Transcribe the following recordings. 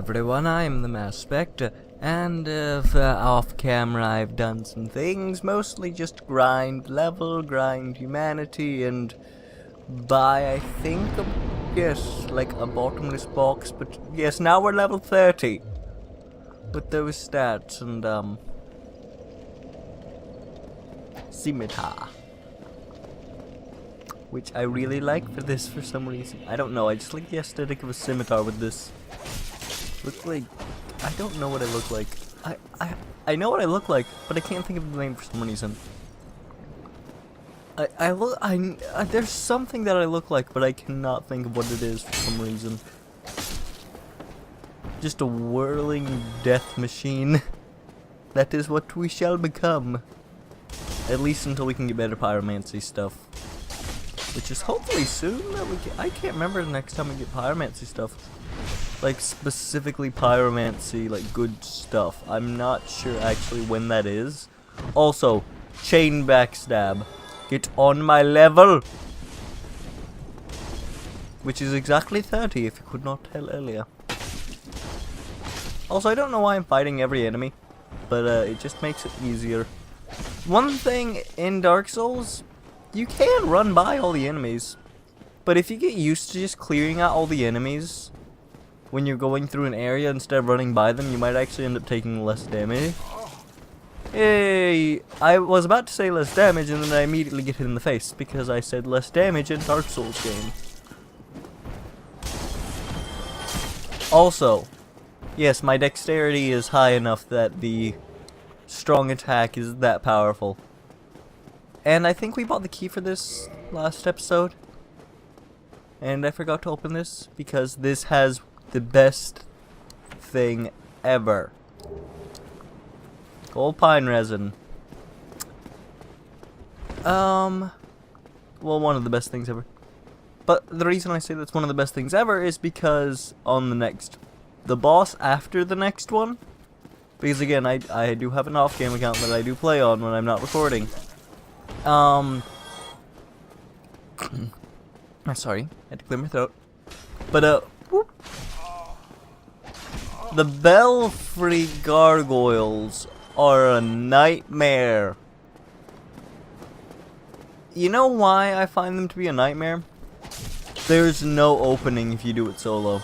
everyone, I'm the Master Spectre, and off camera I've done some things, mostly just grind level, grind humanity, and buy, I think, yes, like a bottomless box, but yes, now we're level 30 with those stats, and scimitar, which I really like for this for some reason. I don't know, I just like the aesthetic of a scimitar with this. Look like, I don't know what I look like. I know what I look like, but I can't think of the name for some reason. There's something that I look like, but I cannot think of what it is for some reason. Just a whirling death machine. That is what we shall become. At least until we can get better pyromancy stuff. Which is hopefully soon that we can. I can't remember the next time we get pyromancy stuff. Like specifically pyromancy, like good stuff. I'm not sure actually when that is. Also, chain backstab. Get on my level! Which is exactly 30 if you could not tell earlier. Also, I don't know why I'm fighting every enemy, but it just makes it easier. One thing in Dark Souls, you can run by all the enemies, but if you get used to just clearing out all the enemies when you're going through an area instead of running by them, you might actually end up taking less damage. Hey, I was about to say less damage and then I immediately get hit in the face because I said less damage in Dark Souls game. Also, yes, my dexterity is high enough that the strong attack is that powerful. And I think we bought the key for this last episode. And I forgot to open this because this has the best thing ever. Gold pine resin. Well, one of the best things ever. But the reason I say that's one of the best things ever is because on the boss after the next one, because again, I do have an off-game account that I do play on when I'm not recording. Sorry, I had to clear my throat. But, whoop. The belfry gargoyles are a nightmare. You know why I find them to be a nightmare? There's no opening if you do it solo.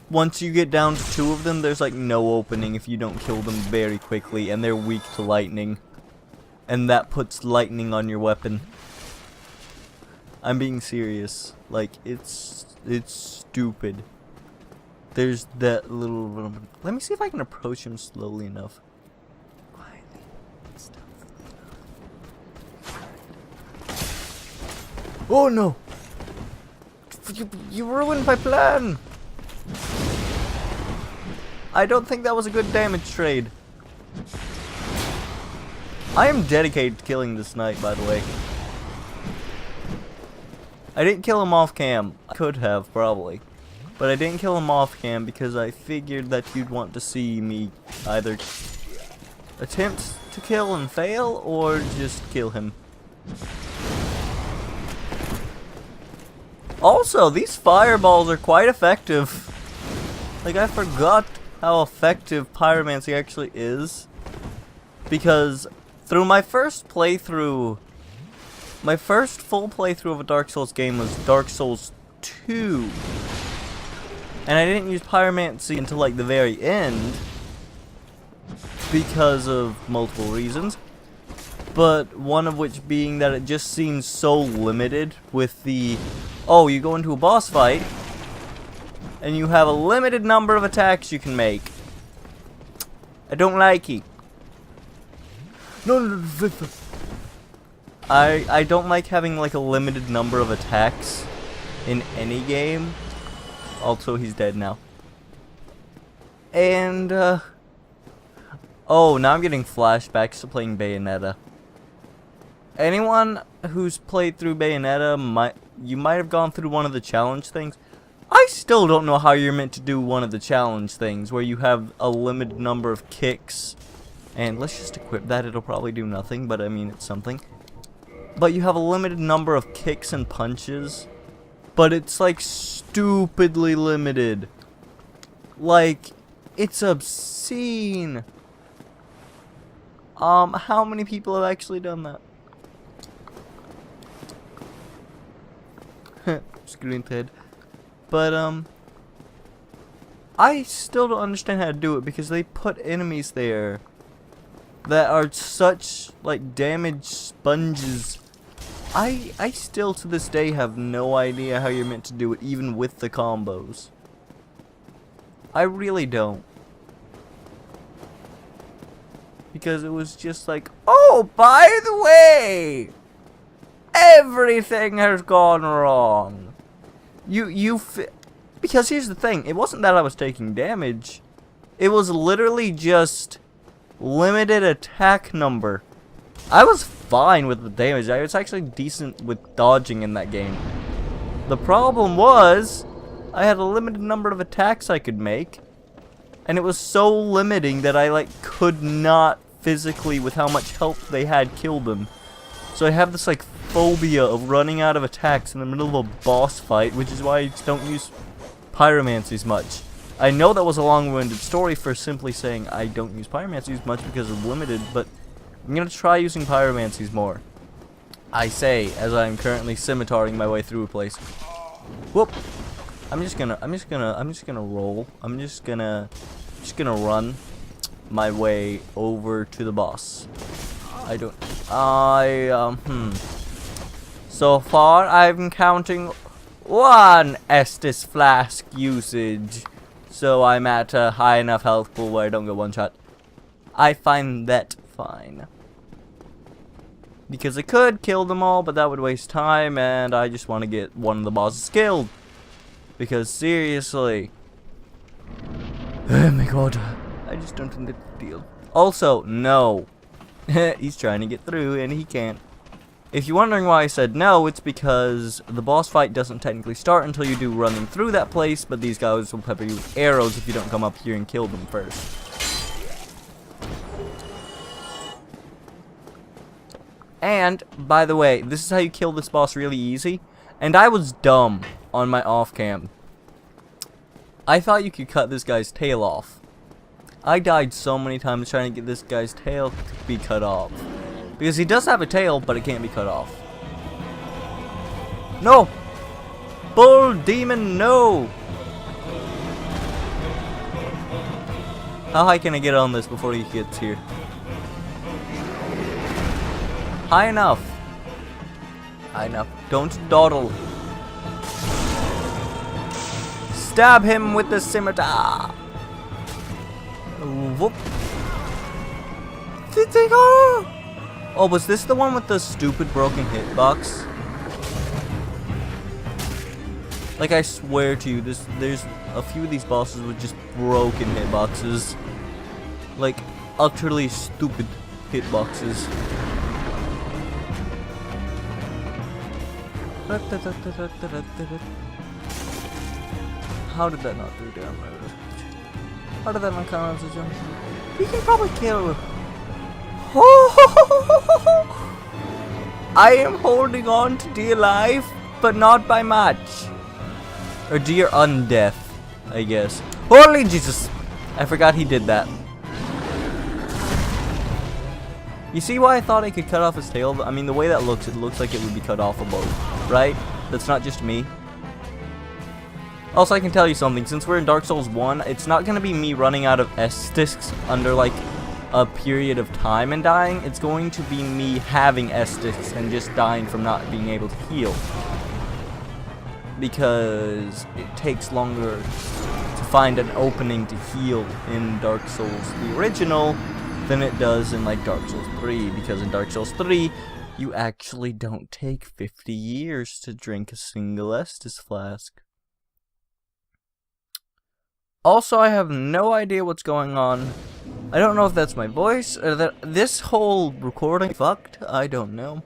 Once you get down to 2 of them, there's like no opening if you don't kill them very quickly, and they're weak to lightning. And that puts lightning on your weapon. I'm being serious. Like, it's stupid. There's that little... Let me see if I can approach him slowly enough. Quietly. Oh no! You ruined my plan! I don't think that was a good damage trade. I am dedicated to killing this knight, by the way. I didn't kill him off cam. I could have, probably. But I didn't kill him off cam because I figured that you'd want to see me either attempt to kill and fail or just kill him. Also, these fireballs are quite effective. Like, I forgot how effective pyromancy actually is. Because through my first playthrough, my first full playthrough of a Dark Souls game was Dark Souls 2. And I didn't use pyromancy until like the very end because of multiple reasons. But one of which being that it just seems so limited with the, oh, you go into a boss fight and you have a limited number of attacks you can make. I don't like it. No. I don't like having like a limited number of attacks in any game. Also, he's dead now. And, oh, now I'm getting flashbacks to playing Bayonetta. Anyone who's played through Bayonetta, you might have gone through one of the challenge things. I still don't know how you're meant to do one of the challenge things, where you have a limited number of kicks. And let's just equip that, it'll probably do nothing, but I mean, it's something. But you have a limited number of kicks and punches. But it's like stupidly limited. Like, it's obscene. How many people have actually done that? Screwing head. But, I still don't understand how to do it because they put enemies there that are such, like, damage sponges. I still to this day have no idea how you're meant to do it, even with the combos. I really don't. Because it was just like, oh, by the way, everything has gone wrong. Because here's the thing, it wasn't that I was taking damage. It was literally just limited attack number. I was fine with the damage. I was actually decent with dodging in that game. The problem was, I had a limited number of attacks I could make. And it was so limiting that I, like, could not physically, with how much health they had, kill them. So I have this, like, phobia of running out of attacks in the middle of a boss fight, which is why I just don't use pyromancies much. I know that was a long-winded story for simply saying I don't use pyromancies much because I'm limited, but I'm gonna try using pyromancies more. I say, as I'm currently scimitaaring my way through a place. Whoop! I'm just gonna roll. I'm just gonna run my way over to the boss. So far, I'm counting 1 Estus flask usage. So I'm at a high enough health pool where I don't get one shot. I find that fine. Because I could kill them all, but that would waste time, and I just want to get one of the bosses killed. Because seriously. Oh my god. I just don't think that's the deal. Also, no. He's trying to get through, and he can't. If you're wondering why I said no, it's because the boss fight doesn't technically start until you do running through that place, but these guys will pepper you with arrows if you don't come up here and kill them first. And, by the way, this is how you kill this boss really easy. And I was dumb on my off-cam. I thought you could cut this guy's tail off. I died so many times trying to get this guy's tail to be cut off. Because he does have a tail, but it can't be cut off. No! Bull demon, no! How high can I get on this before he gets here? High enough. High enough. Don't dawdle. Stab him with the scimitar. Whoop. Did they go? Oh, was this the one with the stupid broken hitbox? Like, I swear to you, there's a few of these bosses with just broken hitboxes. Like, utterly stupid hitboxes. How did that not do damage? How did that not count as a jump? We can probably kill. I am holding on to dear life, but not by much. Or dear undeath, I guess. Holy Jesus! I forgot he did that. You see why I thought I could cut off his tail? I mean, the way that looks, it looks like it would be cut off above, right? That's not just me. Also, I can tell you something. Since we're in Dark Souls 1, it's not going to be me running out of S-discs under, like, a period of time and dying. It's going to be me having S-discs and just dying from not being able to heal. Because it takes longer to find an opening to heal in Dark Souls, the original, than it does in, like, Dark Souls 3. Because in Dark Souls 3, you actually don't take 50 years to drink a single Estus flask. Also, I have no idea what's going on. I don't know if that's my voice, or that this whole recording fucked. I don't know.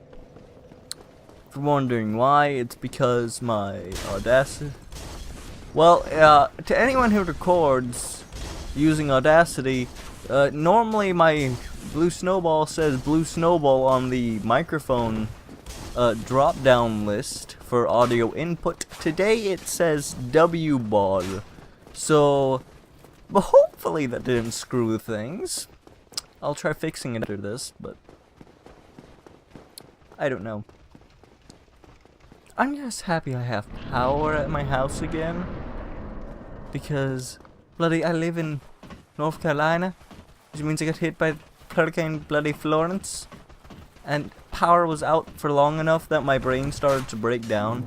If you're wondering why, it's because my Audacity... Well, to anyone who records using Audacity, normally my Blue Snowball says Blue Snowball on the microphone drop-down list for audio input. Today it says W-Ball. So, But hopefully that didn't screw things. I'll try fixing it after this, but I don't know. I'm just happy I have power at my house again. Because, bloody, I live in North Carolina, which means I got hit by Hurricane bloody Florence. And power was out for long enough that my brain started to break down.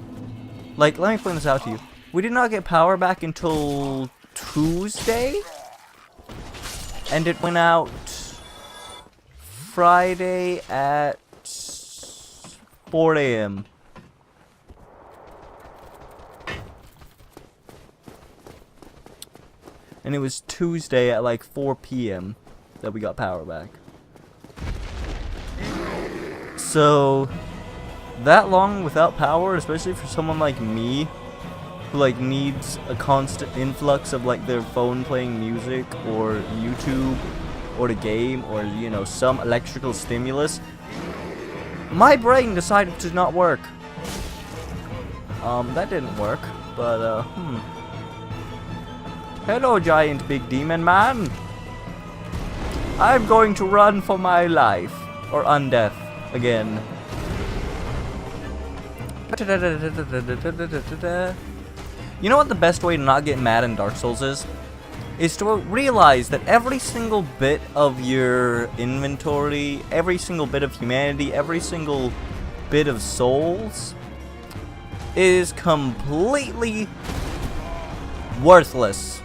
Like, let me point this out to you. We did not get power back until Tuesday. And it went out Friday at 4 AM. And it was Tuesday at like 4 PM that we got power back. So, that long without power, especially for someone like me, who like needs a constant influx of like their phone playing music, or YouTube, or the game, or you know, some electrical stimulus, my brain decided to not work. That didn't work, but Hello, giant big demon man. I'm going to run for my life. Or undeath. Again. You know what the best way to not get mad in Dark Souls is? Is to realize that every single bit of your inventory, every single bit of humanity, every single bit of souls is completely worthless.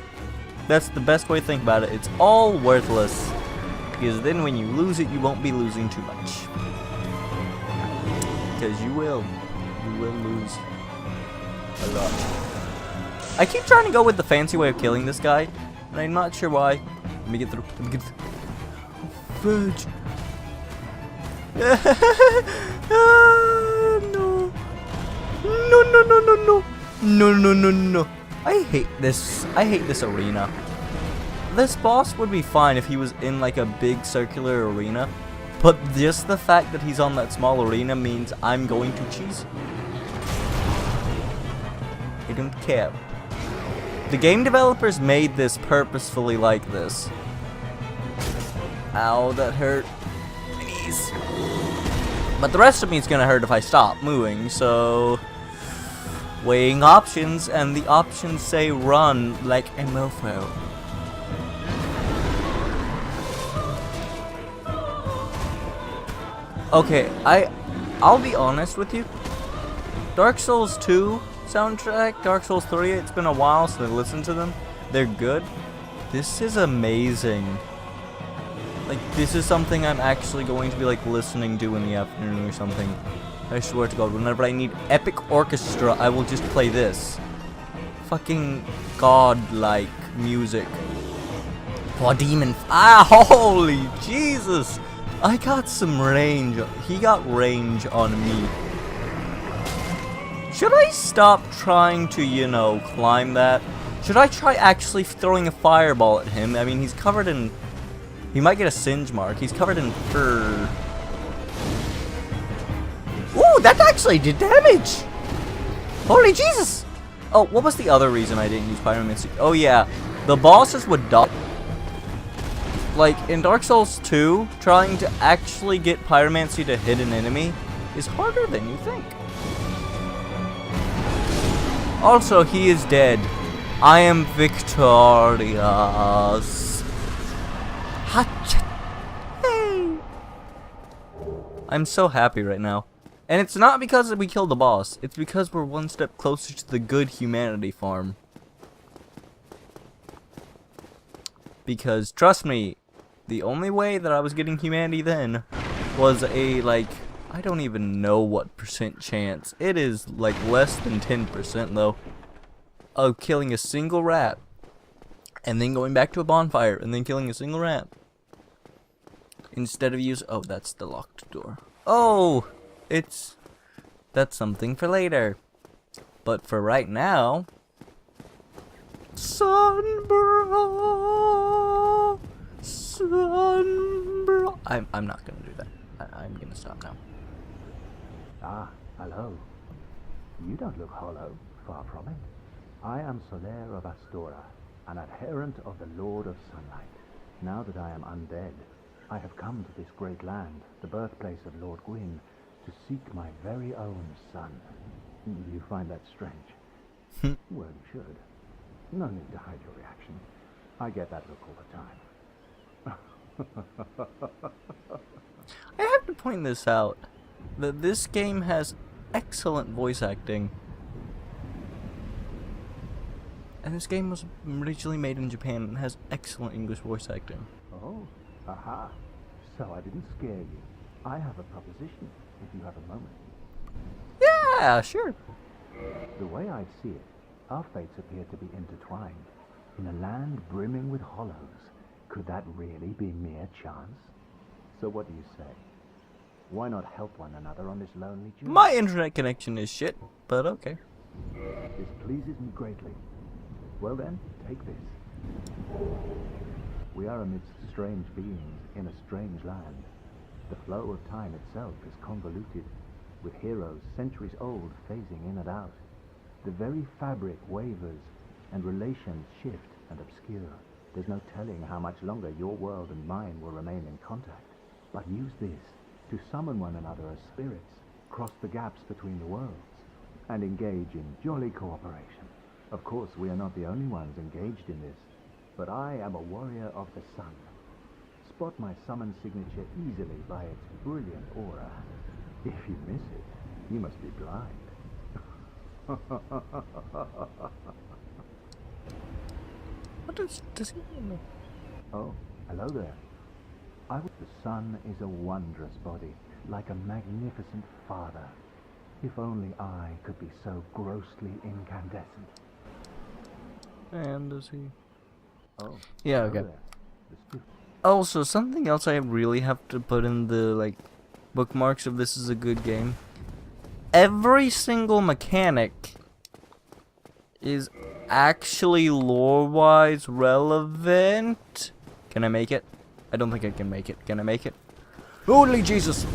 That's the best way to think about it. It's all worthless. Because then when you lose it, you won't be losing too much. Because you will. You will lose a lot. I keep trying to go with the fancy way of killing this guy, and I'm not sure why. Let me get through. Let me get through. Fudge. No. No, no, no, no, no. No, no, no, no. I hate this arena. This boss would be fine if he was in like a big circular arena, but just the fact that he's on that small arena means I'm going to cheese. I don't care. The game developers made this purposefully like this. Ow, that hurt. My knees. But the rest of me is gonna hurt if I stop moving, so weighing options, and the options say run like a mofo. Okay, I'll be honest with you. Dark Souls 2 soundtrack, Dark Souls 3, it's been a while since I listened to them. They're good. This is amazing. Like, this is something I'm actually going to be like listening to in the afternoon or something. I swear to God, whenever I need epic orchestra, I will just play this. Fucking godlike music. For demon. Holy Jesus! I got some range. He got range on me. Should I stop trying to, you know, climb that? Should I try actually throwing a fireball at him? I mean, he's covered in... He might get a singe mark. He's covered in fur. Ooh, that actually did damage! Holy Jesus! Oh, what was the other reason I didn't use pyromancy? Oh yeah, the bosses would die. Like, in Dark Souls 2, trying to actually get pyromancy to hit an enemy is harder than you think. Also, he is dead. I am victorious. Hey! I'm so happy right now. And it's not because we killed the boss. It's because we're one step closer to the good humanity farm. Because, trust me, the only way that I was getting humanity then was a, like, I don't even know what percent chance. It is, like, less than 10% though, of killing a single rat, and then going back to a bonfire, and then killing a single rat. Instead of oh, that's the locked door. Oh! That's something for later. But for right now... Sunbro! Sunbro! I'm not gonna do that. I'm gonna stop now. Ah, hello. You don't look hollow, far from it. I am Solaire of Astora, an adherent of the Lord of Sunlight. Now that I am undead, I have come to this great land, the birthplace of Lord Gwyn, to seek my very own son. You find that strange? Well, you should. No need to hide your reaction. I get that look all the time. I have to point this out, that this game has excellent voice acting. And this game was originally made in Japan and has excellent English voice acting. Oh, aha. So I didn't scare you. I have a proposition, if you have a moment. Yeah, sure. The way I see it, our fates appear to be intertwined. In a land brimming with hollows, could that really be mere chance? So what do you say? Why not help one another on this lonely journey? My internet connection is shit, but okay. This pleases me greatly. Well then, take this. We are amidst strange beings in a strange land. The flow of time itself is convoluted, with heroes centuries old phasing in and out. The very fabric wavers, and relations shift and obscure. There's no telling how much longer your world and mine will remain in contact. But use this to summon one another as spirits, cross the gaps between the worlds, and engage in jolly cooperation. Of course, we are not the only ones engaged in this, but I am a warrior of the sun. Spot my summon signature easily by its brilliant aura. If you miss it, you must be blind. What does he mean? Oh, hello there. The sun is a wondrous body, like a magnificent father. If only I could be so grossly incandescent. And does he? Oh, Yeah, hello okay. there. The spirit- Also, something else I really have to put in the, like, bookmarks of this is a good game. Every single mechanic is actually lore-wise relevant. Can I make it? I don't think I can make it. Can I make it? Holy Jesus!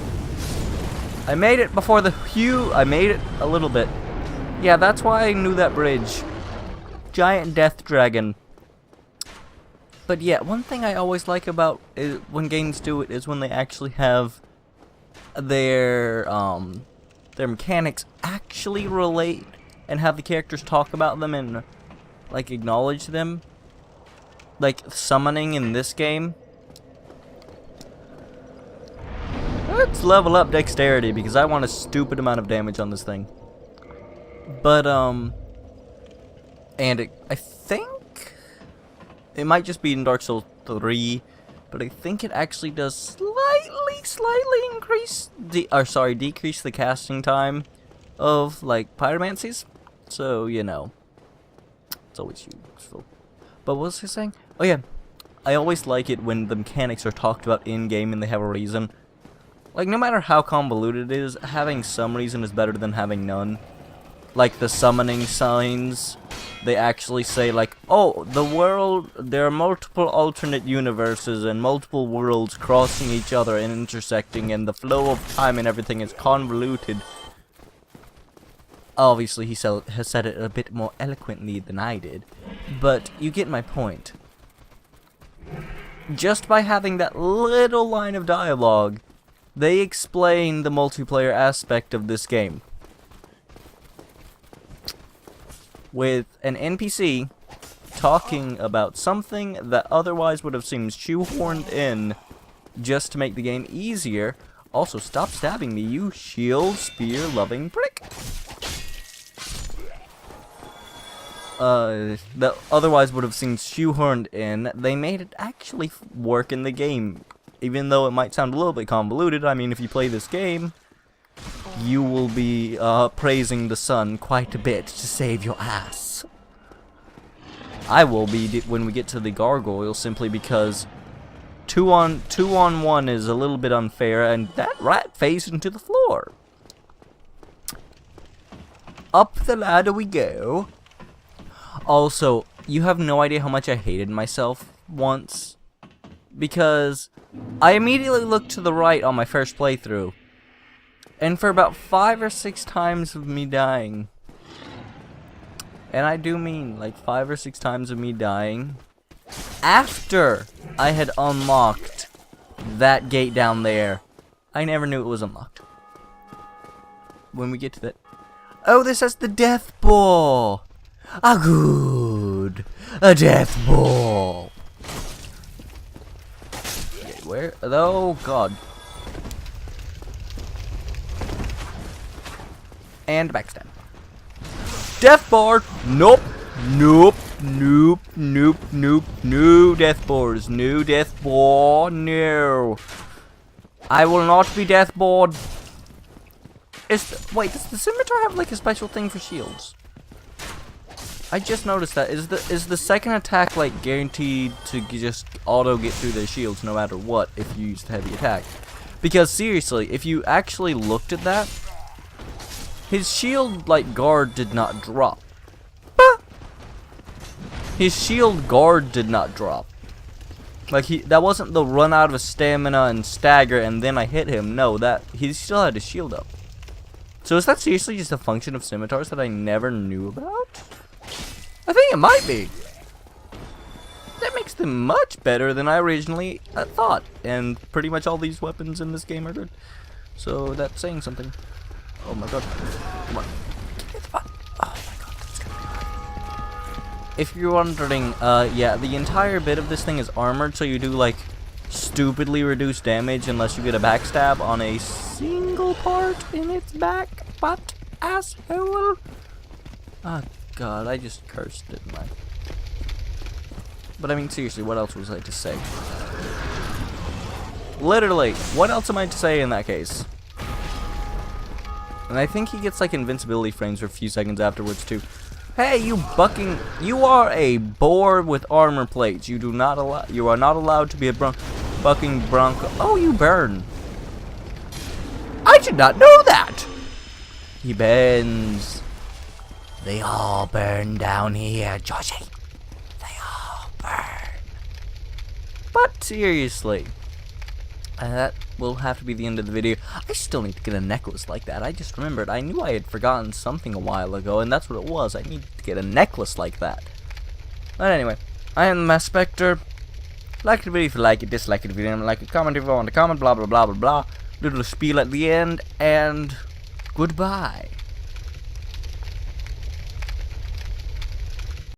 I made it before the hue. I made it a little bit. Yeah, that's why I knew that bridge. Giant death dragon. But yeah, one thing I always like about is when games do it is when they actually have their mechanics actually relate and have the characters talk about them and like acknowledge them. Like summoning in this game. Let's level up dexterity because I want a stupid amount of damage on this thing. But and I think it might just be in Dark Souls 3, but I think it actually does slightly increase decrease the casting time of like pyromancies. So, you know, it's always useful. But what was I saying? Oh yeah, I always like it when the mechanics are talked about in game and they have a reason. Like, no matter how convoluted it is, having some reason is better than having none. Like the summoning signs, they actually say like, oh, the world, there are multiple alternate universes and multiple worlds crossing each other and intersecting, and the flow of time and everything is convoluted. Obviously, he has said it a bit more eloquently than I did, but you get my point. Just by having that little line of dialogue, they explain the multiplayer aspect of this game. With an NPC talking about something that otherwise would have seemed shoehorned in just to make the game easier. Also, stop stabbing me, you shield spear loving prick. That otherwise would have seemed shoehorned in, they made it actually work in the game. Even though it might sound a little bit convoluted, I mean, if you play this game, you will be praising the sun quite a bit to save your ass. I will be when we get to the gargoyle, simply because 2 on 1 is a little bit unfair, and that rat phased into the floor. Up the ladder we go. Also, you have no idea how much I hated myself once, because I immediately looked to the right on my first playthrough, and for about 5 or 6 times of me dying, And I do mean like 5 or 6 times of me dying after I had unlocked that gate down there. I never knew it was unlocked. When we get to that. Oh, this has the death ball. Ah, good. A death ball. Okay, where? Oh, God. And backstab. Death bar. Nope. Nope. Nope. Nope. Nope. No death bars. No death bar. No. I will not be death barred. Wait, does the scimitar have like a special thing for shields? I just noticed that. Is the second attack like guaranteed to just auto get through their shields no matter what if you use the heavy attack? Because seriously, if you actually looked at that, his shield like guard did not drop. His shield guard did not drop. Like that wasn't the run out of stamina and stagger and then I hit him. No, that he still had his shield up. So is that seriously just a function of scimitars that I never knew about? I think it might be. That makes them much better than I originally thought. And pretty much all these weapons in this game are good. So that's saying something. Oh my god. Come on. Get the button. Oh my god, that's gonna be hard. If you're wondering, yeah, the entire bit of this thing is armored, so you do like stupidly reduced damage unless you get a backstab on a single part in its back butt asshole. Oh god, I just cursed, didn't I? But I mean seriously, what else was I to say? Literally, what else am I to say in that case? And I think he gets like invincibility frames for a few seconds afterwards too. Hey, you are a boar with armor plates. You are not allowed to be a bucking bronco. Oh, you burn. I did not know that. He bends. They all burn down here, Joshy. They all burn. But seriously, that will have to be the end of the video. I still need to get a necklace like that. I just remembered. I knew I had forgotten something a while ago, and that's what it was. I needed to get a necklace like that. But anyway, I am the Spectre. Like the video if you like it, dislike it if you didn't like it, comment if you want to comment, blah blah blah blah blah. Little spiel at the end, and goodbye.